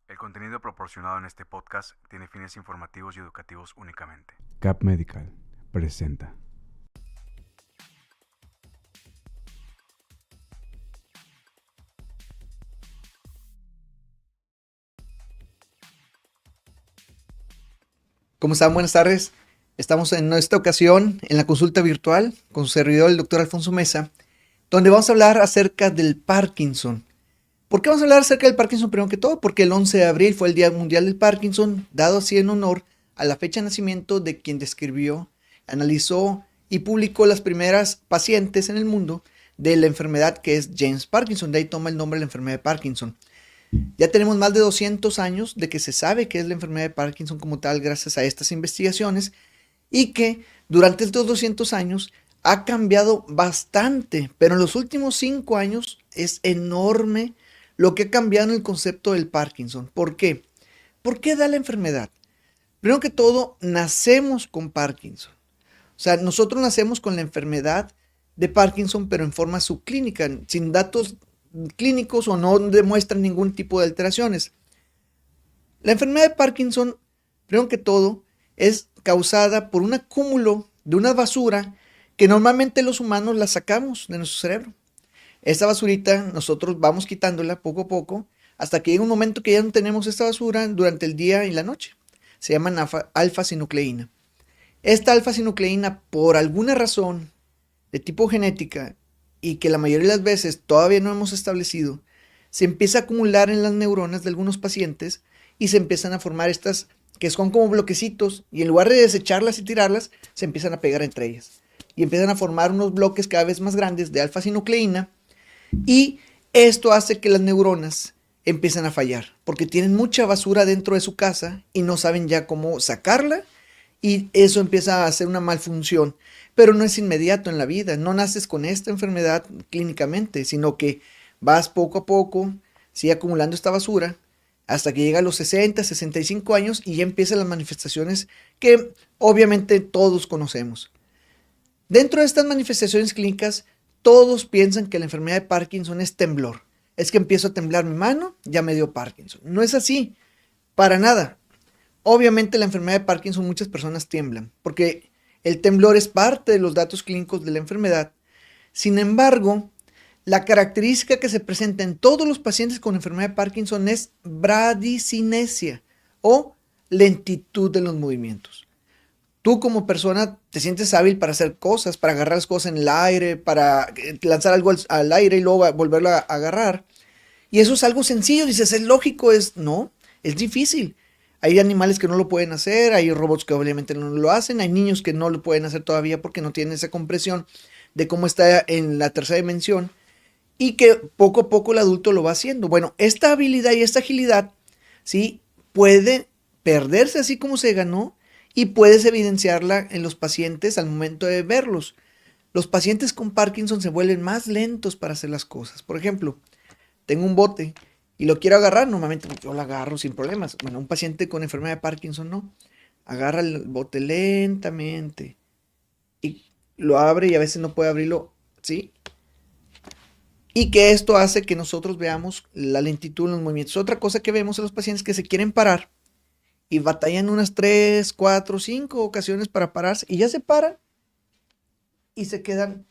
El contenido proporcionado en este podcast tiene fines informativos y educativos únicamente. Cap Medical presenta. ¿Cómo están? Buenas tardes. Estamos en esta ocasión en la consulta virtual con su servidor, el doctor Alfonso Mesa, donde vamos a hablar acerca del Parkinson. ¿Por qué vamos a hablar acerca del Parkinson primero que todo? Porque el 11 de abril fue el Día Mundial del Parkinson, dado así en honor a la fecha de nacimiento de quien describió, analizó y publicó las primeras pacientes en el mundo de la enfermedad que es James Parkinson. De ahí toma el nombre de la enfermedad de Parkinson. Ya tenemos más de 200 años de que se sabe qué es la enfermedad de Parkinson como tal gracias a estas investigaciones y que durante estos 200 años ha cambiado bastante, pero en los últimos 5 años es enorme lo que ha cambiado en el concepto del Parkinson. ¿Por qué? ¿Por qué da la enfermedad? Primero que todo, nacemos con Parkinson. O sea, nosotros nacemos con la enfermedad de Parkinson, pero en forma subclínica, sin datos clínicos o no demuestran ningún tipo de alteraciones. La enfermedad de Parkinson, primero que todo, es causada por un acúmulo de una basura que normalmente los humanos la sacamos de nuestro cerebro. Esta basurita nosotros vamos quitándola poco a poco hasta que llega un momento que ya no tenemos esta basura durante el día y la noche. Se llaman alfa-sinucleína. Esta alfa-sinucleína, por alguna razón de tipo genética y que la mayoría de las veces todavía no hemos establecido, se empieza a acumular en las neuronas de algunos pacientes y se empiezan a formar estas que son como bloquecitos y en lugar de desecharlas y tirarlas, se empiezan a pegar entre ellas y empiezan a formar unos bloques cada vez más grandes de alfa-sinucleína y esto hace que las neuronas empiecen a fallar porque tienen mucha basura dentro de su casa y no saben ya cómo sacarla y eso empieza a hacer una malfunción. Pero no es inmediato en la vida, no naces con esta enfermedad clínicamente, sino que vas poco a poco, sigue acumulando esta basura, hasta que llega a los 60, 65 años y ya empiezan las manifestaciones que obviamente todos conocemos. Dentro de estas manifestaciones clínicas, todos piensan que la enfermedad de Parkinson es temblor. Es que empiezo a temblar mi mano, ya me dio Parkinson. No es así, para nada. Obviamente la enfermedad de Parkinson muchas personas tiemblan, porque el temblor es parte de los datos clínicos de la enfermedad. Sin embargo, la característica que se presenta en todos los pacientes con enfermedad de Parkinson es bradicinesia o lentitud de los movimientos. Tú como persona te sientes hábil para hacer cosas, para agarrar las cosas en el aire, para lanzar algo al aire y luego volverlo a agarrar. Y eso es algo sencillo, dices, es lógico, no, es difícil. Hay animales que no lo pueden hacer, hay robots que obviamente no lo hacen, hay niños que no lo pueden hacer todavía porque no tienen esa compresión de cómo está en la tercera dimensión y que poco a poco el adulto lo va haciendo. Bueno, esta habilidad y esta agilidad, ¿sí? Puede perderse así como se ganó y puedes evidenciarla en los pacientes al momento de verlos. Los pacientes con Parkinson se vuelven más lentos para hacer las cosas. Por ejemplo, tengo un bote y lo quiero agarrar, normalmente yo lo agarro sin problemas. Bueno, un paciente con enfermedad de Parkinson no. Agarra el bote lentamente y lo abre y a veces no puede abrirlo, ¿sí? Y que esto hace que nosotros veamos la lentitud en los movimientos. Otra cosa que vemos en los pacientes que se quieren parar y batallan unas 3, 4, 5 ocasiones para pararse y ya se paran y se quedan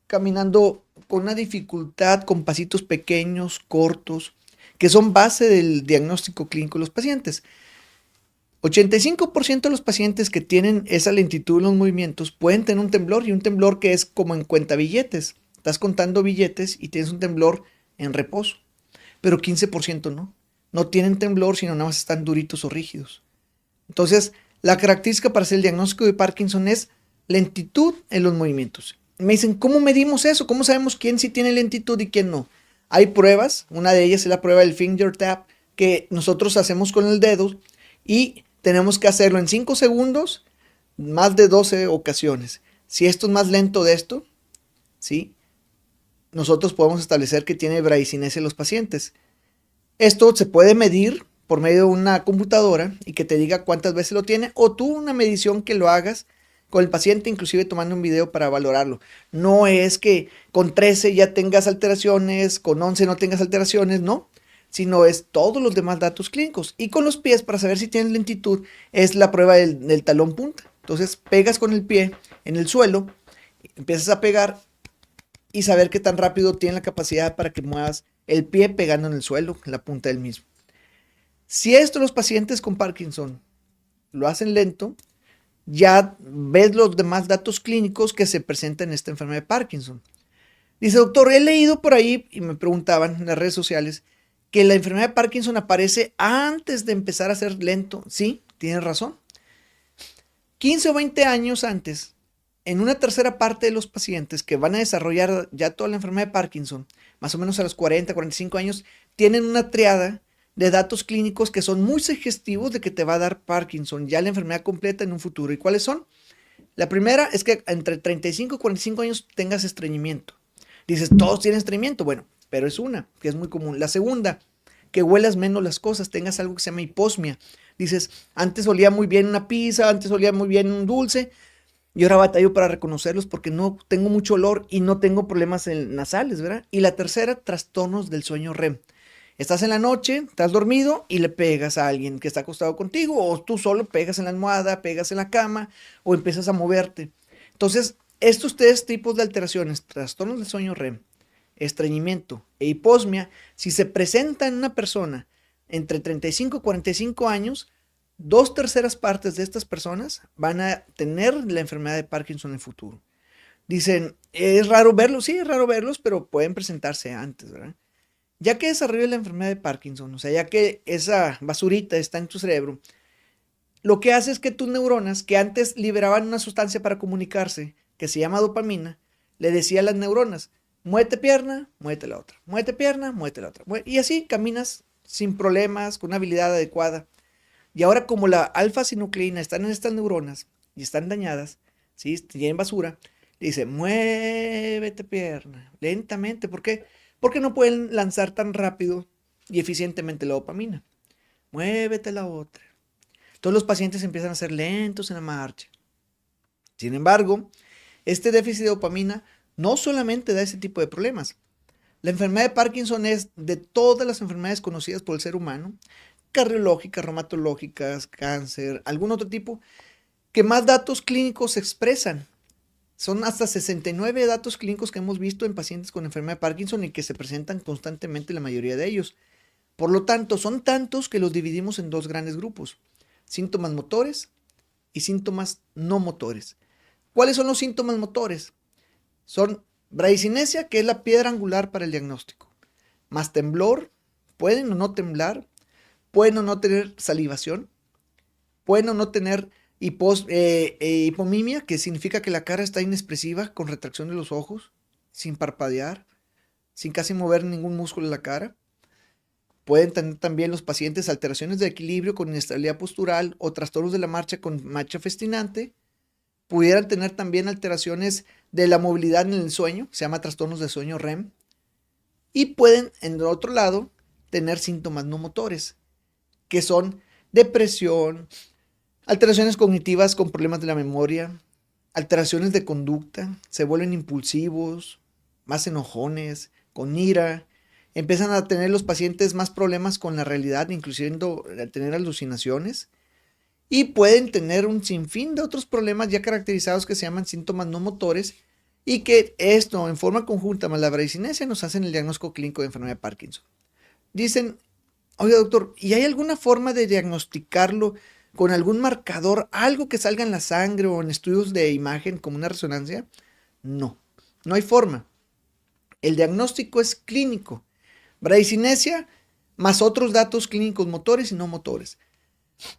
caminando con una dificultad, con pasitos pequeños, cortos, que son base del diagnóstico clínico de los pacientes. 85% de los pacientes que tienen esa lentitud en los movimientos pueden tener un temblor y un temblor que es como en cuentabilletes. Estás contando billetes y tienes un temblor en reposo, pero 15% no. No tienen temblor, sino nada más están duritos o rígidos. Entonces, la característica para hacer el diagnóstico de Parkinson es lentitud en los movimientos. Me dicen, ¿cómo medimos eso? ¿Cómo sabemos quién sí tiene lentitud y quién no? Hay pruebas, una de ellas es la prueba del finger tap, que nosotros hacemos con el dedo y tenemos que hacerlo en 5 segundos, más de 12 ocasiones. Si esto es más lento de esto, ¿sí? Nosotros podemos establecer que tiene bradicinesia en los pacientes. Esto se puede medir por medio de una computadora y que te diga cuántas veces lo tiene, o tú una medición que lo hagas con el paciente, inclusive tomando un video para valorarlo. No es que con 13 ya tengas alteraciones, con 11 no tengas alteraciones, no. sino es todos los demás datos clínicos. Y con los pies, para saber si tienes lentitud, es la prueba del talón punta. Entonces pegas con el pie en el suelo, empiezas a pegar y saber qué tan rápido tiene la capacidad para que muevas el pie pegando en el suelo, en la punta del mismo. Si esto los pacientes con Parkinson lo hacen lento, ya ves los demás datos clínicos que se presentan en esta enfermedad de Parkinson. Dice, doctor, he leído por ahí, y me preguntaban en las redes sociales, que la enfermedad de Parkinson aparece antes de empezar a ser lento. Sí, tienes razón. 15 o 20 años antes, en una tercera parte de los pacientes que van a desarrollar ya toda la enfermedad de Parkinson, más o menos a los 40, 45 años, tienen una triada de datos clínicos que son muy sugestivos de que te va a dar Parkinson, ya la enfermedad completa en un futuro. ¿Y cuáles son? La primera es que entre 35 y 45 años tengas estreñimiento. Dices, todos tienen estreñimiento. Bueno, pero es una, que es muy común. La segunda, que huelas menos las cosas, tengas algo que se llama hiposmia. Dices, antes olía muy bien una pizza, antes olía muy bien un dulce, y ahora batallo para reconocerlos porque no tengo mucho olor y no tengo problemas nasales, ¿verdad? Y la tercera, trastornos del sueño REM. Estás en la noche, estás dormido y le pegas a alguien que está acostado contigo, o tú solo pegas en la almohada, pegas en la cama, o empiezas a moverte. Entonces, estos tres tipos de alteraciones, trastornos del sueño REM, estreñimiento e hiposmia, si se presentan en una persona entre 35 y 45 años, 2/3 partes de estas personas van a tener la enfermedad de Parkinson en el futuro. Dicen, ¿es raro verlos? Sí, es raro verlos, pero pueden presentarse antes, ¿verdad? Ya que desarrolla la enfermedad de Parkinson, o sea, ya que esa basurita está en tu cerebro, lo que hace es que tus neuronas, que antes liberaban una sustancia para comunicarse, que se llama dopamina, le decía a las neuronas, muévete pierna, muévete la otra, muévete pierna, muévete la otra. Y así caminas sin problemas, con una habilidad adecuada. Y ahora como la alfa-sinucleína están en estas neuronas y están dañadas, ¿sí? Tienen basura, dice, muévete pierna, lentamente. ¿Por qué? Porque no pueden lanzar tan rápido y eficientemente la dopamina. Muévete la otra. Todos los pacientes empiezan a ser lentos en la marcha. Sin embargo, este déficit de dopamina no solamente da ese tipo de problemas. La enfermedad de Parkinson es de todas las enfermedades conocidas por el ser humano, cardiológicas, reumatológicas, cáncer, algún otro tipo, que más datos clínicos se expresan. Son hasta 69 datos clínicos que hemos visto en pacientes con enfermedad de Parkinson y que se presentan constantemente la mayoría de ellos. Por lo tanto, son tantos que los dividimos en dos grandes grupos: síntomas motores y síntomas no motores. ¿Cuáles son los síntomas motores? Son bradicinesia, que es la piedra angular para el diagnóstico, más temblor, pueden o no temblar, pueden o no tener salivación, pueden o no tener hipomimia, que significa que la cara está inexpresiva, con retracción de los ojos, sin parpadear, sin casi mover ningún músculo de la cara. Pueden tener también los pacientes alteraciones de equilibrio con inestabilidad postural o trastornos de la marcha con marcha festinante. Pudieran tener también alteraciones de la movilidad en el sueño, se llama trastornos de sueño REM. Y pueden, en el otro lado, tener síntomas no motores, que son depresión, alteraciones cognitivas con problemas de la memoria, alteraciones de conducta, se vuelven impulsivos, más enojones, con ira. Empiezan a tener los pacientes más problemas con la realidad, incluyendo tener alucinaciones. Y pueden tener un sinfín de otros problemas ya caracterizados que se llaman síntomas no motores, y que esto en forma conjunta más la bradicinesia nos hacen el diagnóstico clínico de enfermedad de Parkinson. Dicen, oye doctor, ¿y hay alguna forma de diagnosticarlo con algún marcador, algo que salga en la sangre o en estudios de imagen como una resonancia? No, no hay forma. El diagnóstico es clínico. Bradicinesia más otros datos clínicos motores y no motores.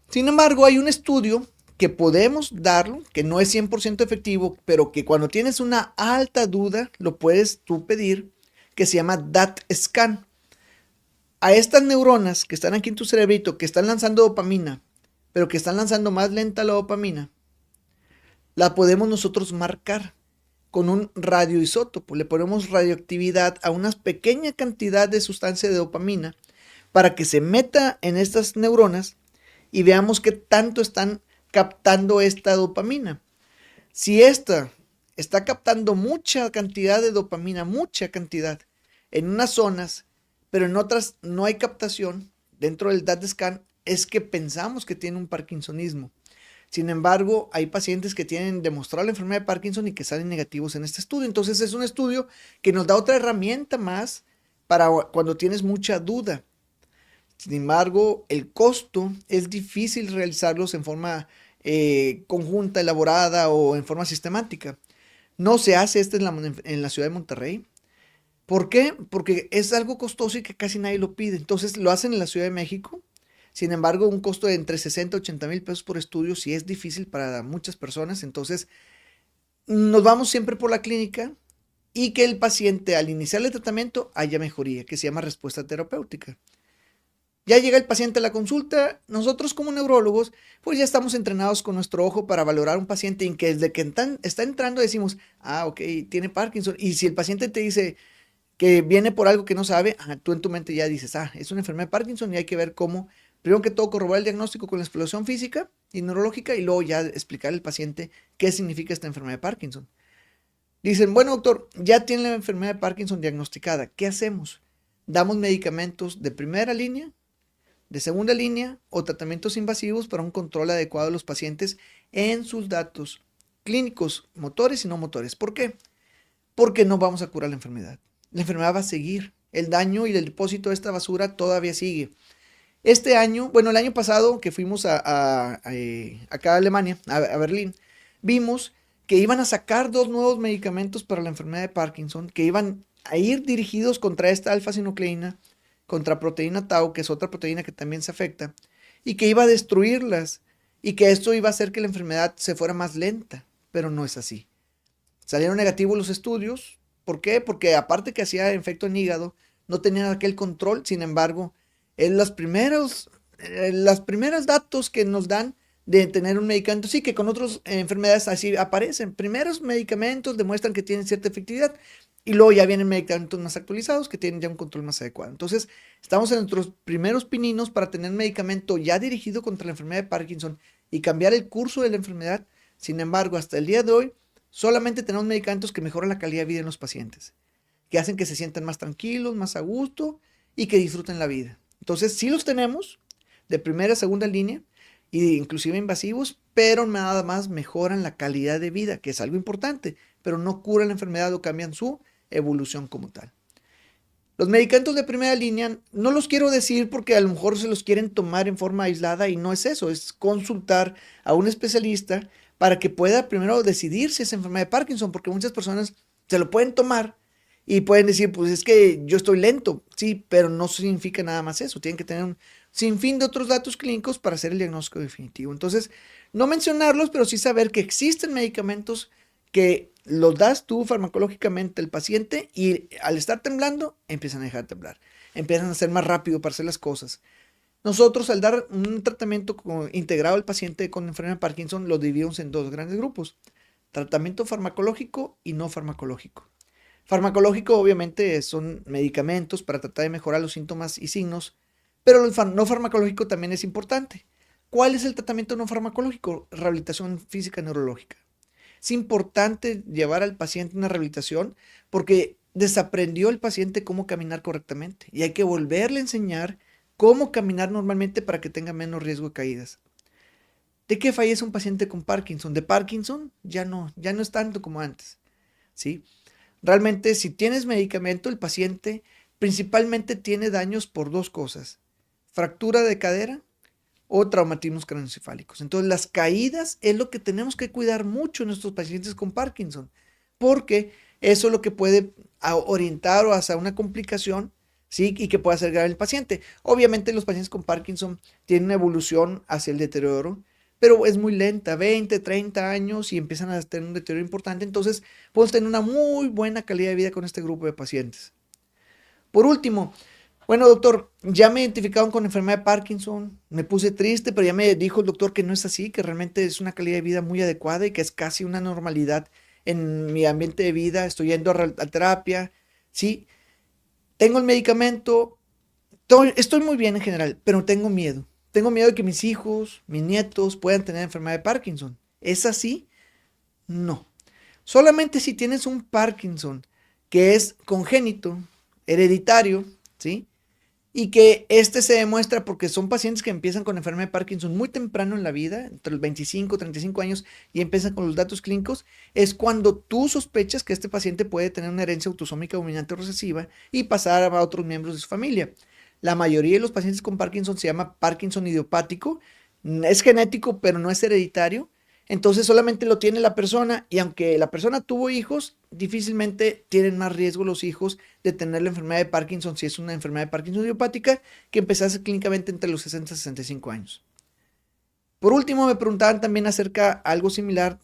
Sin embargo, hay un estudio que podemos darlo, que no es 100% efectivo, pero que cuando tienes una alta duda lo puedes tú pedir, que se llama DAT-SCAN. A estas neuronas que están aquí en tu cerebrito, que están lanzando dopamina, pero que están lanzando más lenta la dopamina, la podemos nosotros marcar con un radioisótopo. Le ponemos radioactividad a una pequeña cantidad de sustancia de dopamina para que se meta en estas neuronas y veamos qué tanto están captando esta dopamina. Si esta está captando mucha cantidad de dopamina, mucha cantidad, en unas zonas, pero en otras no hay captación dentro del DAT scan, es que pensamos que tiene un parkinsonismo. Sin embargo, hay pacientes que tienen demostrado la enfermedad de Parkinson y que salen negativos en este estudio. Entonces es un estudio que nos da otra herramienta más para cuando tienes mucha duda. Sin embargo, el costo es difícil realizarlos en forma conjunta, elaborada o en forma sistemática. No se hace esto en la ciudad de Monterrey. ¿Por qué? Porque es algo costoso y que casi nadie lo pide. Entonces lo hacen en la Ciudad de México. Sin embargo, un costo de entre 60 y 80 mil pesos por estudio sí es difícil para muchas personas. Entonces, nos vamos siempre por la clínica y que el paciente al iniciar el tratamiento haya mejoría, que se llama respuesta terapéutica. Ya llega el paciente a la consulta, nosotros como neurólogos, pues ya estamos entrenados con nuestro ojo para valorar a un paciente en que desde que está entrando decimos, ok, tiene Parkinson. Y si el paciente te dice que viene por algo que no sabe, tú en tu mente ya dices, es una enfermedad de Parkinson y hay que ver cómo, primero que todo, corroborar el diagnóstico con la exploración física y neurológica y luego ya explicar al paciente qué significa esta enfermedad de Parkinson. Dicen, bueno, doctor, ya tiene la enfermedad de Parkinson diagnosticada, ¿qué hacemos? Damos medicamentos de primera línea, de segunda línea o tratamientos invasivos para un control adecuado de los pacientes en sus datos clínicos, motores y no motores. ¿Por qué? Porque no vamos a curar la enfermedad. La enfermedad va a seguir. El daño y el depósito de esta basura todavía sigue. Este año, bueno, el año pasado que fuimos acá a Alemania, a Berlín, vimos que iban a sacar 2 nuevos medicamentos para la enfermedad de Parkinson, que iban a ir dirigidos contra esta alfa-sinucleína, contra proteína tau, que es otra proteína que también se afecta, y que iba a destruirlas, y que esto iba a hacer que la enfermedad se fuera más lenta, pero no es así. Salieron negativos los estudios. ¿Por qué? Porque aparte que hacía efecto en hígado, no tenían aquel control. Sin embargo, los primeros datos que nos dan de tener un medicamento, sí, que con otras enfermedades así aparecen. Primeros medicamentos demuestran que tienen cierta efectividad y luego ya vienen medicamentos más actualizados que tienen ya un control más adecuado. Entonces, estamos en nuestros primeros pininos para tener un medicamento ya dirigido contra la enfermedad de Parkinson y cambiar el curso de la enfermedad. Sin embargo, hasta el día de hoy, solamente tenemos medicamentos que mejoran la calidad de vida en los pacientes, que hacen que se sientan más tranquilos, más a gusto y que disfruten la vida. Entonces, sí los tenemos de primera, segunda línea, e inclusive invasivos, pero nada más mejoran la calidad de vida, que es algo importante, pero no curan la enfermedad o cambian su evolución como tal. Los medicamentos de primera línea no los quiero decir porque a lo mejor se los quieren tomar en forma aislada y no es eso, es consultar a un especialista para que pueda primero decidir si es enfermedad de Parkinson, porque muchas personas se lo pueden tomar y pueden decir, pues es que yo estoy lento, sí, pero no significa nada más eso, tienen que tener un sinfín de otros datos clínicos para hacer el diagnóstico definitivo. Entonces, no mencionarlos, pero sí saber que existen medicamentos que los das tú farmacológicamente al paciente y al estar temblando, empiezan a dejar de temblar, empiezan a ser más rápido para hacer las cosas. Nosotros al dar un tratamiento integrado al paciente con enfermedad de Parkinson, lo dividimos en 2 grandes grupos, tratamiento farmacológico y no farmacológico. Farmacológico obviamente son medicamentos para tratar de mejorar los síntomas y signos, pero el no farmacológico también es importante. ¿Cuál es el tratamiento no farmacológico? Rehabilitación física neurológica. Es importante llevar al paciente una rehabilitación porque desaprendió el paciente cómo caminar correctamente y hay que volverle a enseñar cómo caminar normalmente para que tenga menos riesgo de caídas. ¿De qué fallece un paciente con Parkinson? De Parkinson ya no es tanto como antes, ¿sí? Realmente si tienes medicamento, el paciente principalmente tiene daños por 2 cosas, fractura de cadera o traumatismos craneoencefálicos. Entonces las caídas es lo que tenemos que cuidar mucho en nuestros pacientes con Parkinson, porque eso es lo que puede orientar o hacia una complicación, ¿sí? Y que pueda hacer grave el paciente. Obviamente los pacientes con Parkinson tienen una evolución hacia el deterioro, pero es muy lenta, 20, 30 años y empiezan a tener un deterioro importante. Entonces podemos tener una muy buena calidad de vida con este grupo de pacientes. Por último, bueno, doctor, ya me identificaron con enfermedad de Parkinson, me puse triste, pero ya me dijo el doctor que no es así, que realmente es una calidad de vida muy adecuada y que es casi una normalidad en mi ambiente de vida, estoy yendo a terapia, ¿sí? Tengo el medicamento, estoy muy bien en general, pero tengo miedo. Tengo miedo de que mis hijos, mis nietos puedan tener enfermedad de Parkinson. ¿Es así? No. Solamente si tienes un Parkinson que es congénito, hereditario, ¿sí? y que se demuestra porque son pacientes que empiezan con enfermedad de Parkinson muy temprano en la vida, entre los 25 y 35 años, y empiezan con los datos clínicos, es cuando tú sospechas que este paciente puede tener una herencia autosómica dominante o recesiva y pasar a otros miembros de su familia. La mayoría de los pacientes con Parkinson se llama Parkinson idiopático, es genético pero no es hereditario, entonces solamente lo tiene la persona y aunque la persona tuvo hijos, difícilmente tienen más riesgo los hijos de tener la enfermedad de Parkinson si es una enfermedad de Parkinson idiopática que empezase clínicamente entre los 60 y 65 años. Por último, me preguntaban también acerca de algo similar.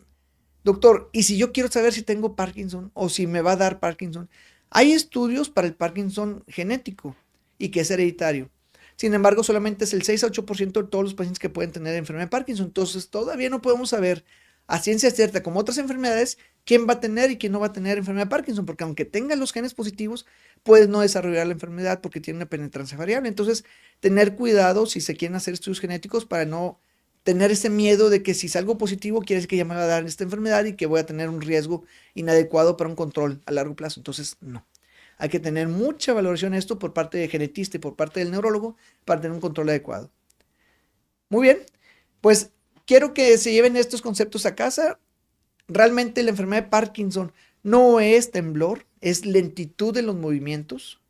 Doctor, ¿y si yo quiero saber si tengo Parkinson o si me va a dar Parkinson? Hay estudios para el Parkinson genético y que es hereditario. Sin embargo, solamente es el 6 a 8% de todos los pacientes que pueden tener enfermedad de Parkinson. Entonces, todavía no podemos saber a ciencia cierta, como otras enfermedades, quién va a tener y quién no va a tener enfermedad de Parkinson, porque aunque tenga los genes positivos, puede no desarrollar la enfermedad porque tiene una penetrancia variable. Entonces, tener cuidado si se quieren hacer estudios genéticos para no tener ese miedo de que si salgo positivo, quiere decir que ya me va a dar esta enfermedad y que voy a tener un riesgo inadecuado para un control a largo plazo. Entonces, no. Hay que tener mucha valoración esto por parte del genetista y por parte del neurólogo para tener un control adecuado. Muy bien, pues quiero que se lleven estos conceptos a casa. Realmente la enfermedad de Parkinson no es temblor, es lentitud en los movimientos.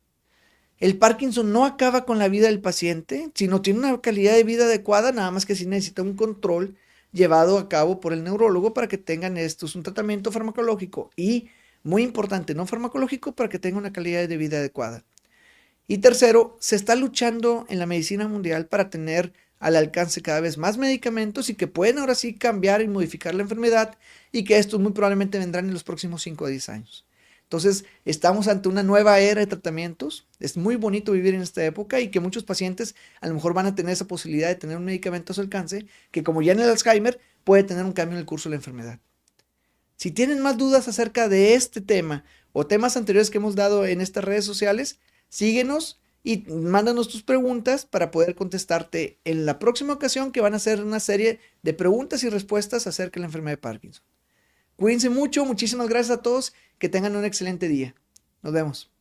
El Parkinson no acaba con la vida del paciente, sino tiene una calidad de vida adecuada, nada más que sí necesita un control llevado a cabo por el neurólogo para que tengan un tratamiento farmacológico y, muy importante, no farmacológico para que tenga una calidad de vida adecuada. Y tercero, se está luchando en la medicina mundial para tener al alcance cada vez más medicamentos y que pueden ahora sí cambiar y modificar la enfermedad y que estos muy probablemente vendrán en los próximos 5 a 10 años. Entonces, estamos ante una nueva era de tratamientos. Es muy bonito vivir en esta época y que muchos pacientes a lo mejor van a tener esa posibilidad de tener un medicamento a su alcance que, como ya en el Alzheimer, puede tener un cambio en el curso de la enfermedad. Si tienen más dudas acerca de este tema o temas anteriores que hemos dado en estas redes sociales, síguenos y mándanos tus preguntas para poder contestarte en la próxima ocasión, que van a ser una serie de preguntas y respuestas acerca de la enfermedad de Parkinson. Cuídense mucho, muchísimas gracias a todos, que tengan un excelente día. Nos vemos.